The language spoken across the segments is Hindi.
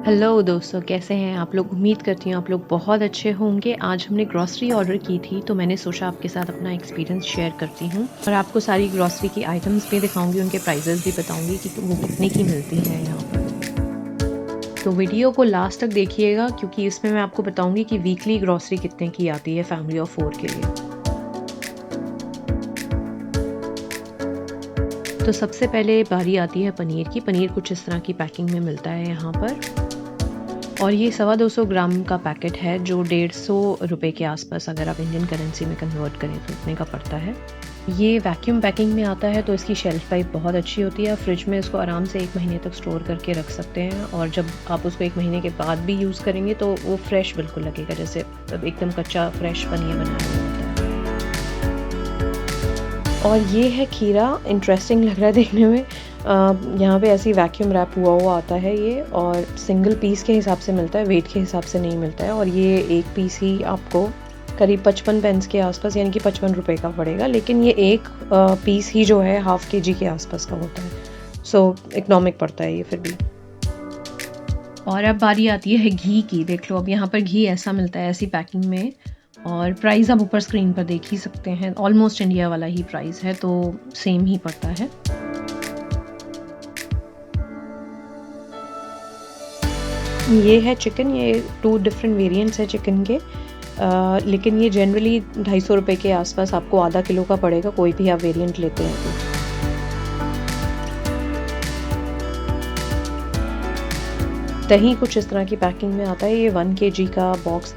हेलो दोस्तों, कैसे हैं आप लोग। उम्मीद करती हूँ आप लोग बहुत अच्छे होंगे। आज हमने ग्रॉसरी ऑर्डर की थी तो मैंने सोचा आपके साथ अपना एक्सपीरियंस शेयर करती हूँ और आपको सारी ग्रॉसरी की आइटम्स भी दिखाऊंगी, उनके प्राइजेस भी बताऊंगी कि वो कितने की मिलती हैं यहाँ पर। तो वीडियो को लास्ट तक देखिएगा क्योंकि इसमें मैं आपको बताऊंगी कि वीकली ग्रॉसरी कितने की आती है फैमिली ऑफ 4 के लिए। तो सबसे पहले बारी आती है पनीर की। पनीर कुछ इस तरह की पैकिंग में मिलता है यहाँ पर और ये 250 ग्राम का पैकेट है जो 150 रुपये के आसपास, अगर आप इंडियन करेंसी में कन्वर्ट करें तो इतने का पड़ता है। ये वैक्यूम पैकिंग में आता है तो इसकी शेल्फ लाइफ बहुत अच्छी होती है। फ्रिज में इसको आराम से 1 महीने तक स्टोर करके रख सकते हैं और जब आप उसको 1 महीने के बाद भी यूज़ करेंगे तो वो फ्रेश बिल्कुल लगेगा, जैसे एकदम कच्चा फ्रेश पनीर बनाया हुआ होता है। और ये है खीरा, इंटरेस्टिंग लग रहा है देखने में। यहाँ पे ऐसी वैक्यूम रैप हुआ आता है ये और सिंगल पीस के हिसाब से मिलता है, वेट के हिसाब से नहीं मिलता है। और ये एक पीस ही आपको करीब 55 पेंस के आसपास, यानी कि 55 रुपये का पड़ेगा। लेकिन ये एक पीस ही जो है ½ kg के आसपास का होता है, सो इकोनॉमिक पड़ता है ये फिर भी। और अब बारी आती है घी की। देख लो, अब यहाँ पर घी ऐसा मिलता है, ऐसी पैकिंग में। और प्राइस आप ऊपर स्क्रीन पर देख ही सकते हैं, ऑलमोस्ट इंडिया वाला ही प्राइस है, तो सेम ही पड़ता है। ये है चिकन, ये 2 डिफरेंट वेरिएंट्स है चिकन के। लेकिन ये जनरली 250 रुपये के आसपास आपको ½ किलो का पड़ेगा, कोई भी आप वेरिएंट लेते हैं तो। दही कुछ इस तरह की पैकिंग में आता है, ये 1 kg का बॉक्स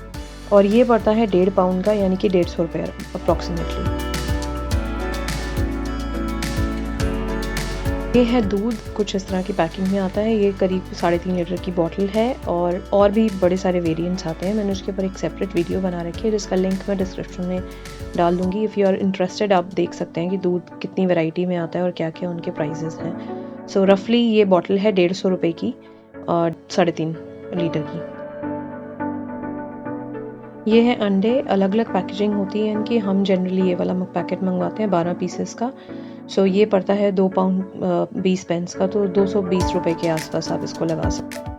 और ये पड़ता है 1.5 पाउंड का, यानी कि 150 रुपये अप्रॉक्सीमेटली। ये है दूध, कुछ इस तरह की पैकिंग में आता है, ये करीब 3.5 लीटर की बॉटल है और भी बड़े सारे वेरिएंट्स आते हैं। मैंने उसके ऊपर एक सेपरेट वीडियो बना रखी है जिसका लिंक मैं डिस्क्रिप्शन में डाल दूंगी। इफ़ यू आर इंटरेस्टेड, आप देख सकते हैं कि दूध कितनी वैरायटी में आता है और क्या क्या उनके प्राइजेस हैं। सो रफली ये बॉटल है 150 रुपये की और 3.5 लीटर की। ये है अंडे, अलग अलग पैकेजिंग होती है इनकी। हम जनरली ये वाला पैकेट मंगवाते हैं 12 पीसेस का। सो ये पड़ता है 2 पाउंड 20 पेंस का, तो 220 रुपये के आसपास आप इसको लगा सकते हैं।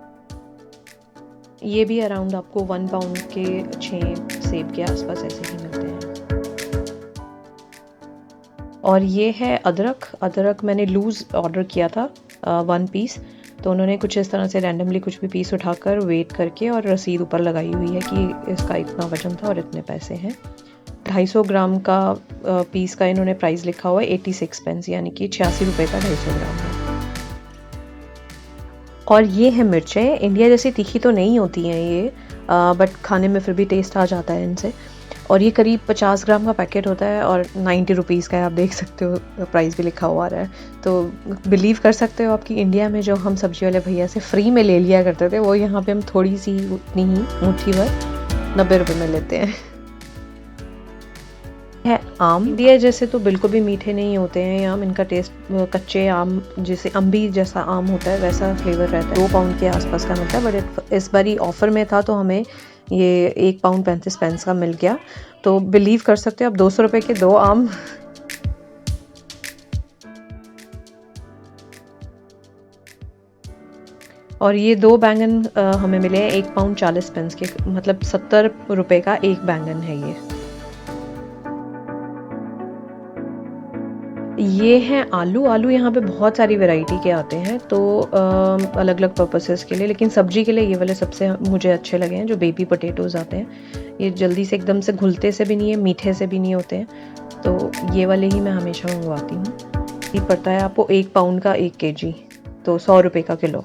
ये भी अराउंड आपको 1 पाउंड के 6 सेब के आसपास ऐसे ही मिलते हैं। और ये है अदरक मैंने लूज़ ऑर्डर किया था 1 पीस, तो उन्होंने कुछ इस तरह से रैंडमली कुछ भी पीस उठाकर वेट करके और रसीद ऊपर लगाई हुई है कि इसका इतना वजन था और इतने पैसे हैं। 250 ग्राम का पीस का इन्होंने प्राइस लिखा हुआ है 86 पेंस, यानी कि 86 रुपये का 250 ग्राम है। और ये है मिर्चें, इंडिया जैसी तीखी तो नहीं होती हैं ये, बट खाने में फिर भी टेस्ट आ जाता है इनसे। और ये करीब 50 ग्राम का पैकेट होता है और 90 रुपीज़ का है, आप देख सकते हो प्राइस भी लिखा हुआ है। तो बिलीव कर सकते हो आपकी इंडिया में जो हम सब्जी वाले भैया से फ्री में ले लिया करते थे, वो यहाँ पे हम थोड़ी सी उतनी ही मुट्ठी भर 90 रुपये में लेते हैं। है आम, इंडिया जैसे तो बिल्कुल भी मीठे नहीं होते हैं आम, इनका टेस्ट कच्चे आम जैसे अम्बी जैसा आम होता है वैसा फ्लेवर रहता है। 2 पाउंड के आसपास का मिलता है, बट इस बारी ऑफर में था तो हमें ये 1 पाउंड 35 पेंस का मिल गया। तो बिलीव कर सकते हो आप, 200 रुपये के 2 आम। और ये 2 बैंगन हमें मिले हैं 1 पाउंड 40 पेंस के, मतलब 70 रुपये का एक बैंगन है ये हैं आलू यहाँ पे बहुत सारी वैरायटी के आते हैं, तो अलग अलग पर्पसेस के लिए। लेकिन सब्जी के लिए ये वाले सबसे मुझे अच्छे लगे हैं, जो बेबी पोटैटोज़ आते हैं। ये जल्दी से एकदम से घुलते से भी नहीं है, मीठे से भी नहीं होते हैं, तो ये वाले ही मैं हमेशा मंगवाती हूँ। ये पड़ता है आपको 1 पाउंड का 1 kg, तो 100 रुपये का किलो।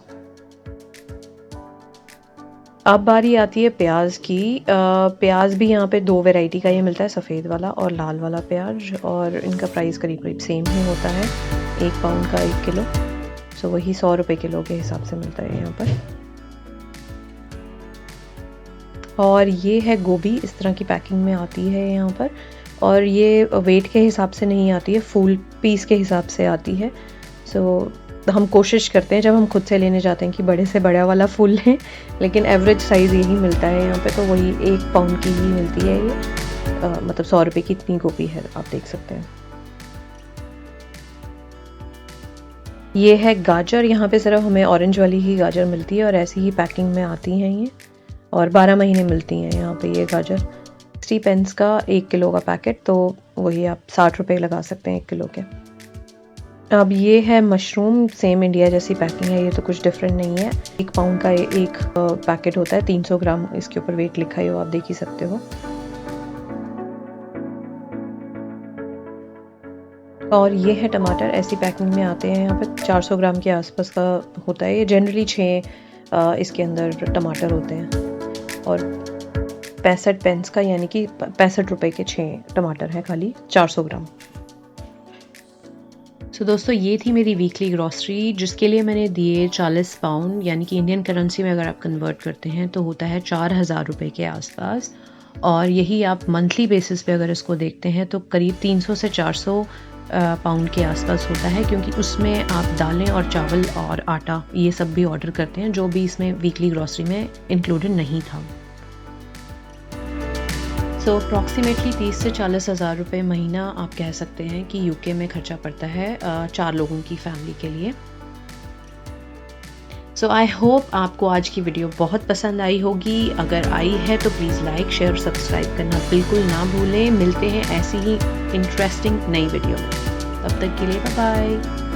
अब बारी आती है प्याज की। प्याज भी यहाँ पे 2 वैरायटी का ये मिलता है, सफ़ेद वाला और लाल वाला प्याज, और इनका प्राइस करीब करीब सेम ही होता है, 1 पाउंड का 1 किलो। सो वही 100 रुपये किलो के हिसाब से मिलता है यहाँ पर। और ये है गोभी, इस तरह की पैकिंग में आती है यहाँ पर, और ये वेट के हिसाब से नहीं आती है, फुल पीस के हिसाब से आती है। सो हम कोशिश करते हैं जब हम खुद से लेने जाते हैं कि बड़े से बड़ा वाला फुल लें, लेकिन एवरेज साइज़ यही मिलता है यहाँ पे, तो वही 1 पाउंड की ही मिलती है ये। मतलब 100 रुपये की इतनी गोभी है, आप देख सकते हैं। ये है गाजर, यहाँ पे सिर्फ हमें ऑरेंज वाली ही गाजर मिलती है और ऐसी ही पैकिंग में आती हैं ये, और 12 महीने मिलती हैं यहाँ पे ये गाजर। 60 पेंस का 1 किलो का पैकेट, तो वही आप 60 रुपये लगा सकते हैं 1 किलो के। अब ये है मशरूम, सेम इंडिया जैसी पैकिंग है, ये तो कुछ डिफरेंट नहीं है। 1 पाउंड का एक पैकेट होता है, 300 ग्राम इसके ऊपर वेट लिखा है, आप देख ही सकते हो। और ये है टमाटर, ऐसी पैकिंग में आते हैं, यहाँ पे 400 ग्राम के आसपास का होता है ये। जनरली 6 इसके अंदर टमाटर होते हैं, और 65 पेंस का, यानी कि 65 रुपये के 6 टमाटर हैं खाली, 400 ग्राम। सो दोस्तों, ये थी मेरी वीकली ग्रॉसरी, जिसके लिए मैंने दिए 40 पाउंड, यानी कि इंडियन करेंसी में अगर आप कन्वर्ट करते हैं तो होता है 4000 रुपये के आसपास। और यही आप मंथली बेसिस पे अगर इसको देखते हैं तो करीब 300 से 400 पाउंड के आसपास होता है, क्योंकि उसमें आप दालें और चावल और आटा ये सब भी ऑर्डर करते हैं, जो भी इसमें वीकली ग्रॉसरी में इंक्लूडेड नहीं था। सो अप्रॉक्सीमेटली 30 से 40 हज़ार रुपये महीना आप कह सकते हैं कि यूके में खर्चा पड़ता है 4 लोगों की फैमिली के लिए। सो आई होप आपको आज की वीडियो बहुत पसंद आई होगी। अगर आई है तो प्लीज़ लाइक, शेयर, सब्सक्राइब करना बिल्कुल ना भूलें। मिलते हैं ऐसी ही इंटरेस्टिंग नई वीडियो में, तब तक के लिए बाय बाय।